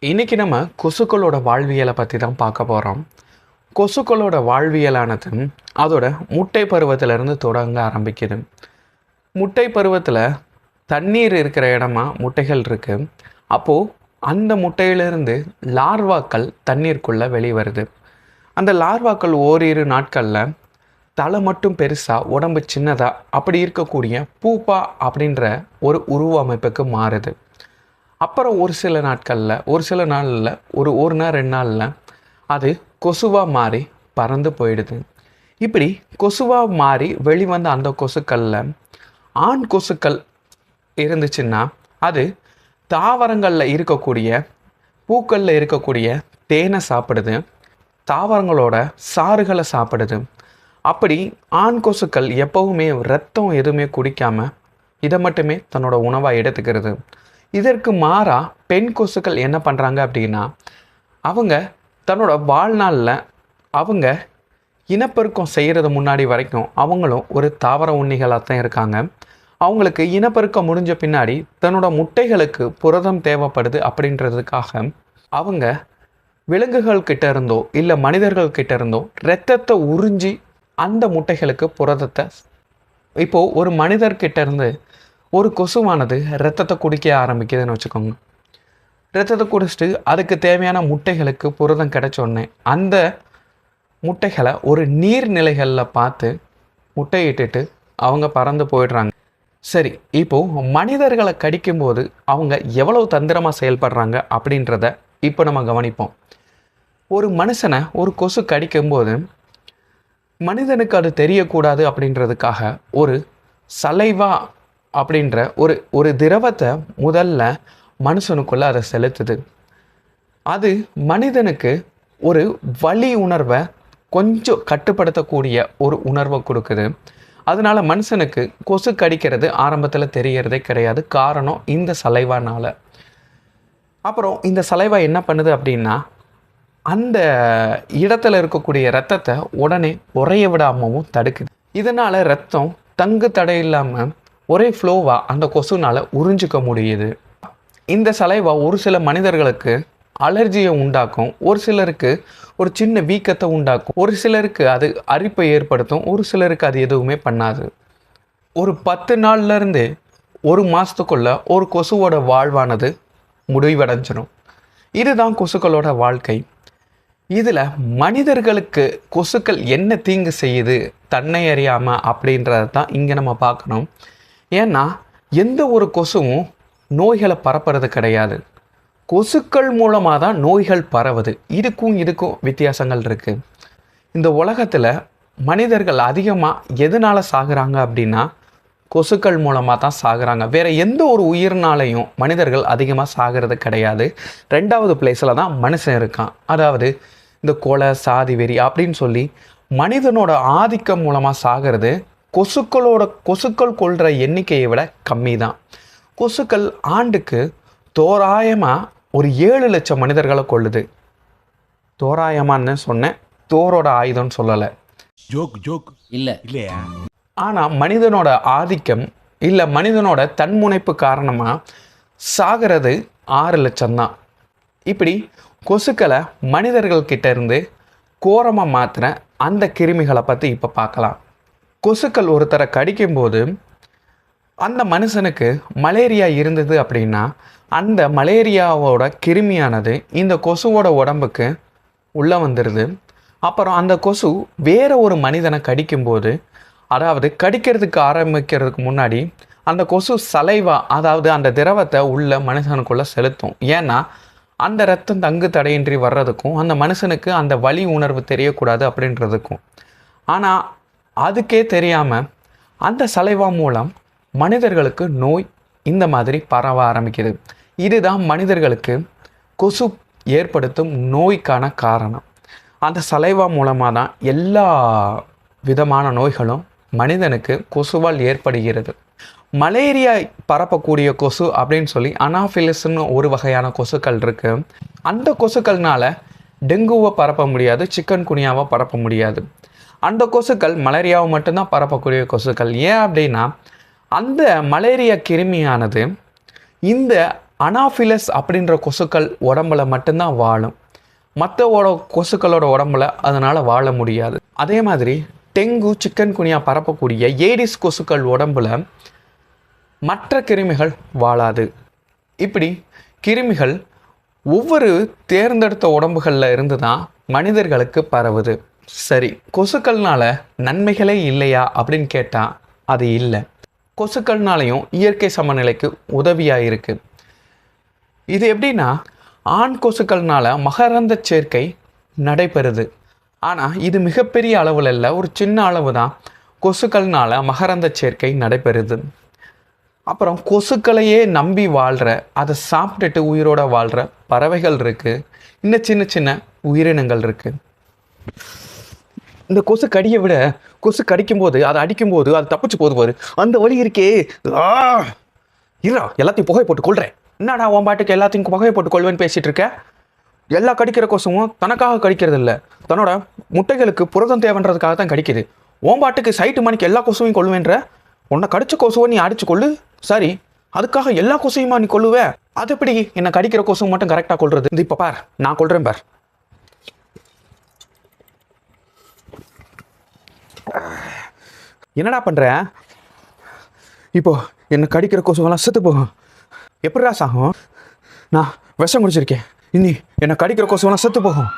இன்றைக்கி நம்ம கொசுக்களோட வாழ்வியலை பற்றி தான் பார்க்க போகிறோம். கொசுக்களோட வாழ்வியலானது அதோட முட்டை பருவத்திலேருந்து தொடங்க ஆரம்பிக்குது. முட்டை பருவத்தில் தண்ணீர் இருக்கிற இடமா முட்டைகள் இருக்குது. அப்போது அந்த முட்டையிலிருந்து லார்வாக்கள் தண்ணீருக்குள்ளே வெளிவருது. அந்த லார்வாக்கள் ஓரிரு நாட்களில் தலை மட்டும் பெருசாக உடம்பு சின்னதாக அப்படி இருக்கக்கூடிய பூப்பா அப்படின்ற ஒரு உருவ அமைப்புக்கு மாறுது. அப்புறம் ஒரு சில நாளில் ஒரு நாள் 2 நாளில் அது கொசுவாக மாறி பறந்து போயிடுது. இப்படி கொசுவாக மாறி வெளிவந்த அந்த கொசுக்களில் ஆண் கொசுக்கள் இருந்துச்சுன்னா அது தாவரங்களில் இருக்கக்கூடிய பூக்களில் இருக்கக்கூடிய தேனை சாப்பிடுது, தாவரங்களோட சாறுகளை சாப்பிடுது. அப்படி ஆண் கொசுக்கள் எப்போவுமே ரத்தம் எதுவுமே குடிக்காமல் இதை மட்டுமே தன்னோட உணவாக எடுத்துக்கிறது. இதற்கு மாறாக பெண் கொசுக்கள் என்ன பண்ணுறாங்க அப்படின்னா, அவங்க தன்னோட வாழ்நாளில் அவங்க இனப்பெருக்கம் செய்கிறது முன்னாடி வரைக்கும் அவங்களும் ஒரு தாவர உண்ணிகளாக தான் இருக்காங்க. அவங்களுக்கு இனப்பெருக்கம் முடிஞ்ச பின்னாடி தன்னோட முட்டைகளுக்கு புரதம் தேவைப்படுது அப்படின்றதுக்காக அவங்க விலங்குகள்கிட்ட இருந்தோ இல்லை மனிதர்கள்கிட்ட இருந்தோ இரத்தத்தை உறிஞ்சி அந்த முட்டைகளுக்கு புரதத்தை இப்போது ஒரு மனிதர்கிட்ட இருந்து ஒரு கொசுவானது இரத்தத்தை குடிக்க ஆரம்பிக்குதுன்னு வச்சுக்கோங்க. இரத்தத்தை குடிச்சிட்டு அதுக்கு தேவையான முட்டைகளுக்கு புரதம் கிடைச்சோடனே அந்த முட்டைகளை ஒரு நீர்நிலைகளில் பார்த்து முட்டையிட்டுட்டு அவங்க பறந்து போயிடுறாங்க. சரி, இப்போது மனிதர்களை கடிக்கும்போது அவங்க எவ்வளவு தந்திரமாக செயல்படுறாங்க அப்படின்றத இப்போ நம்ம கவனிப்போம். ஒரு மனுஷனை ஒரு கொசு கடிக்கும்போது மனிதனுக்கு அது தெரியக்கூடாது அப்படின்றதுக்காக ஒரு சலைவா அப்படின்ற ஒரு திரவத்தை முதல்ல மனுஷனுக்குள்ளே அதை செலுத்துது. அது மனிதனுக்கு ஒரு வலி உணர்வை கொஞ்சம் கட்டுப்படுத்தக்கூடிய ஒரு உணர்வை கொடுக்குது. அதனால் மனுஷனுக்கு கொசு கடிக்கிறது ஆரம்பத்தில் தெரியறதே கிடையாது. காரணம் இந்த சலைவானால். அப்புறம் இந்த சலைவா என்ன பண்ணுது அப்படின்னா, அந்த இடத்துல இருக்கக்கூடிய இரத்தத்தை உடனே உறைய விடாமவும் தடுக்குது. இதனால் ரத்தம் தங்கு தடை இல்லாமல் ஒரே ஃப்ளோவாக அந்த கொசுனால் உறிஞ்சிக்க முடியுது. இந்த சலைவா ஒரு சில மனிதர்களுக்கு அலர்ஜியை உண்டாக்கும், ஒரு சிலருக்கு ஒரு சின்ன வீக்கத்தை உண்டாக்கும், ஒரு சிலருக்கு அது அரிப்பை ஏற்படுத்தும், ஒரு சிலருக்கு அது எதுவுமே பண்ணாது. ஒரு 10 நாள்லேருந்து 1 மாதத்துக்குள்ளே ஒரு கொசுவோட வாழ்வானது முடிவடைஞ்சிடும். இதுதான் கொசுக்களோட வாழ்க்கை. இதில் மனிதர்களுக்கு கொசுக்கள் என்ன தீங்கு செய்யுது தன்னை அறியாமல் அப்படின்றத தான் இங்கே நம்ம பார்க்கணும். ஏன்னா எந்த ஒரு கொசுவும் நோய்களை பரப்புறது கிடையாது. கொசுக்கள் மூலமாக தான் நோய்கள் பரவுது. இதுக்கும் வித்தியாசங்கள் இருக்குது. இந்த உலகத்தில் மனிதர்கள் அதிகமாக எதனால் சாகுறாங்க அப்படின்னா கொசுக்கள் மூலமாக தான் சாகுறாங்க. வேறு எந்த ஒரு உயிர்னாலையும் மனிதர்கள் அதிகமாக சாகிறது கிடையாது. 2வது பிளேஸில் தான் மனுஷன் இருக்கான். அதாவது இந்த கொலை, சாதி வெறி அப்படின்னு சொல்லி மனிதனோட ஆதிக்கம் மூலமாக சாகிறது கொசுக்கள் கொள்கிற எண்ணிக்கையை விட கம்மி தான். கொசுக்கள் ஆண்டுக்கு தோராயமாக ஒரு 7 லட்சம் மனிதர்களை கொள்ளுது. தோராயமான்னு சொன்னேன், தோரோட ஆயுதம்னு சொல்லலை. ஜோக் இல்லையா? ஆனால் மனிதனோட ஆதிக்கம் இல்லை மனிதனோட தன்முனைப்பு காரணமாக சாகிறது 6 லட்சம் தான். இப்படி கொசுக்களை மனிதர்கள்கிட்ட இருந்து கோரமாக மாற்றின அந்த கிருமிகளை பற்றி இப்போ பார்க்கலாம். கொசுக்கள் ஒருத்தரை கடிக்கும்போது அந்த மனுஷனுக்கு மலேரியா இருந்தது அப்படின்னா அந்த மலேரியாவோட கிருமியானது இந்த கொசுவோட உடம்புக்கு உள்ளே வந்துடுது. அப்புறம் அந்த கொசு வேறு ஒரு மனிதனை கடிக்கும்போது, அதாவது கடிக்கிறதுக்கு ஆரம்பிக்கிறதுக்கு முன்னாடி அந்த கொசு சலைவா, அதாவது அந்த திரவத்தை உள்ள மனுஷனுக்குள்ளே செலுத்தும். ஏன்னா அந்த ரத்தம் தங்கு தடையின்றி வர்றதுக்கும் அந்த மனுஷனுக்கு அந்த வலி உணர்வு தெரியக்கூடாது அப்படின்றதுக்கும். ஆனால் அதுக்கே தெரியாமல் அந்த சலைவா மூலம் மனிதர்களுக்கு நோய் இந்த மாதிரி பரவ ஆரம்பிக்குது. இதுதான் மனிதர்களுக்கு கொசு ஏற்படுத்தும் நோய்க்கான காரணம். அந்த சலைவா மூலமாக தான் எல்லா விதமான நோய்களும் மனிதனுக்கு கொசுவால் ஏற்படுகிறது. மலேரியா பரப்பக்கூடிய கொசு அப்படின்னு சொல்லி அனாஃபிலிஸ்ன்னு ஒரு வகையான கொசுக்கள் இருக்குது. அந்த கொசுக்கள்னால டெங்குவை பரப்ப முடியாது, சிக்கன் குனியாவை பரப்ப முடியாது. அந்த கொசுக்கள் மலேரியாவை மட்டும்தான் பரப்பக்கூடிய கொசுக்கள். ஏன் அப்படின்னா அந்த மலேரியா கிருமியானது இந்த அனாஃபிலஸ் அப்படின்ற கொசுக்கள் உடம்புல மட்டும்தான் வாழும். மற்ற கொசுக்களோட உடம்புல அதனால் வாழ முடியாது. அதே மாதிரி டெங்கு, சிக்கன் குனியா பரப்பக்கூடிய ஏடிஸ் கொசுக்கள் உடம்புல மற்ற கிருமிகள் வாழாது. இப்படி கிருமிகள் ஒவ்வொரு தேர்ந்தெடுத்த உடம்புகளில் இருந்து தான் மனிதர்களுக்கு பரவுது. சரி, கொசுக்கள்னால நன்மைகளே இல்லையா அப்படின்னு கேட்டால் அது இல்லை. கொசுக்கள்னாலையும் இயற்கை சமநிலைக்கு உதவியாக இருக்குது. இது எப்படின்னா, ஆண் கொசுக்கள்னால மகரந்த சேர்க்கை நடைபெறுது. ஆனால் இது மிகப்பெரிய அளவில் இல்லை, ஒரு சின்ன அளவு தான் கொசுக்கள்னால மகரந்த சேர்க்கை நடைபெறுது. அப்புறம் கொசுக்களையே நம்பி வாழ்கிற, அதை சாப்பிட்டுட்டு உயிரோட வாழ்கிற பறவைகள் இருக்குது. இன்னும் சின்ன சின்ன உயிரினங்கள் இருக்குது. இந்த கொசு கடியை விட கொசு கடிக்கும்போது, அதை அடிக்கும்போது அது தப்பிச்சு போது பாரு, அந்த வலி இருக்கே. இரா எல்லாத்தையும் புகை போட்டு கொள்றேன். என்னடா உன் பாட்டுக்கு எல்லாத்தையும் புகையை போட்டு கொள்வேன்னு பேசிகிட்டு இருக்க? எல்லா கடிக்கிற கொசுவும் தனக்காக கடிக்கிறது இல்லை, தன்னோட முட்டைகளுக்கு புரதம் தேவைன்றதுக்காக தான் கடிக்குது. உன் பாட்டுக்கு சைட்டு மணிக்கு எல்லா கொசுவையும் கொள்வேன்ற. உன்னை கடிச்ச கொசுவை நீ அடிச்சு கொள்ளு, சரி, அதுக்காக எல்லா கொசுவையுமா நீ கொள்ளுவே? அது எப்படி என்னை கடிக்கிற கொசுவை மட்டும் கரெக்டாக கொள்றது? இந்த இப்போ பார், நான் கொள்றேன் பார். என்னடா பண்ற? இப்போ என்னை கடிக்கிற கொசுவெல்லாம் செத்து போகும். எப்படிடா சாகும்? நான் விஷம் குடிச்சிருக்கேன், இனி என்னை கடிக்கிற கொசுவெல்லாம் செத்து போகும்.